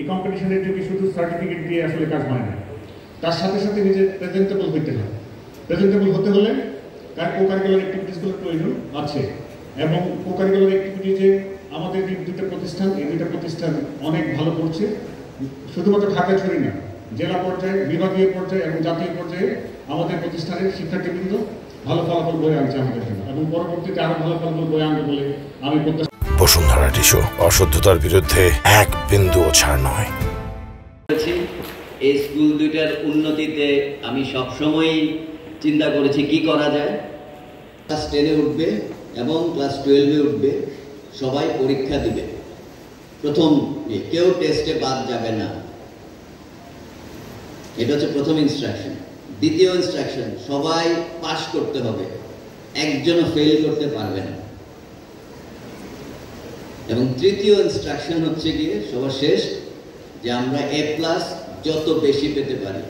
কম্পিটিশনের যোগে শুধু সার্টিফিকেট দিয়ে আসলে কাজ হয় না, তার সাথে সাথে নিজে প্রেজেন্টেবল হইতে হয়। প্রেজেন্টেবল হতে হলে কো-কারিকুলার অ্যাক্টিভিটিসগুলোর প্রয়োজন আছে, এবং কো-কারিকুলার অ্যাক্টিভিটিজে আমাদের যে দুটো প্রতিষ্ঠান, এই দুটো প্রতিষ্ঠান অনেক ভালো করছে। শুধুমাত্র ঢাকা-ছড়ি না, জেলা পর্যায়ে, বিভাগীয় পর্যায়ে এবং জাতীয় পর্যায়ে আমাদের প্রতিষ্ঠানের শিক্ষার্থীবৃন্দ ভালো ফলাফল বয়ে আনছে আমাদের জন্য, এবং পরবর্তীতে আরো ভালো ফলাফল বয়ে আনবে বলে আমি প্রত্যাশা। বসুন্ধরা টিস্যু, অশুদ্ধতার বিরুদ্ধে এক বিন্দুও ছাড় নয়। এই স্কুল দুইটার উন্নতিতে আমি সবসময়ই চিন্তা করেছি কি করা যায়। ক্লাস 10-এ উঠবে এবং ক্লাস 12-এ উঠবে, সবাই পরীক্ষা দিবে। প্রথম কেউ টেস্টে বাদ যাবে না, এটা হচ্ছে প্রথম ইনস্ট্রাকশন। দ্বিতীয় ইনস্ট্রাকশন, সবাই পাস করতে হবে, একজনও ফেল করতে পারবে না। এবং তৃতীয় ইনস্ট্রাকশন হচ্ছে গিয়ে সবার শেষ, যে আমরা A+ যত বেশি পেতে পারি।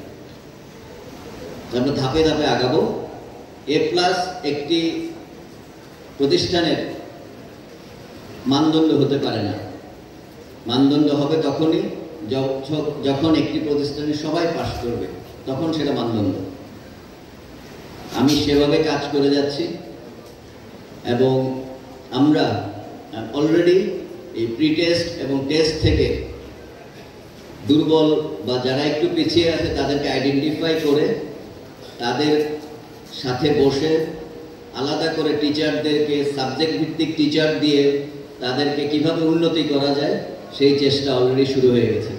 আমরা ধাপে ধাপে আগাবো। A+ একটি প্রতিষ্ঠানের মানদণ্ড হতে পারে না। মানদণ্ড হবে তখনই যখন একটি প্রতিষ্ঠানে সবাই পাস করবে, তখন সেটা মানদণ্ড। আমি সেভাবে কাজ করে যাচ্ছি, এবং আমরা অলরেডি এই প্রি টেস্ট এবং টেস্ট থেকে দুর্বল বা যারা একটু পিছিয়ে আছে তাদেরকে আইডেন্টিফাই করে তাদের সাথে বসে আলাদা করে টিচারদেরকে সাবজেক্ট ভিত্তিক টিচার দিয়ে তাদেরকে কিভাবে উন্নতি করা যায় সেই চেষ্টা অলরেডি শুরু হয়ে গেছে।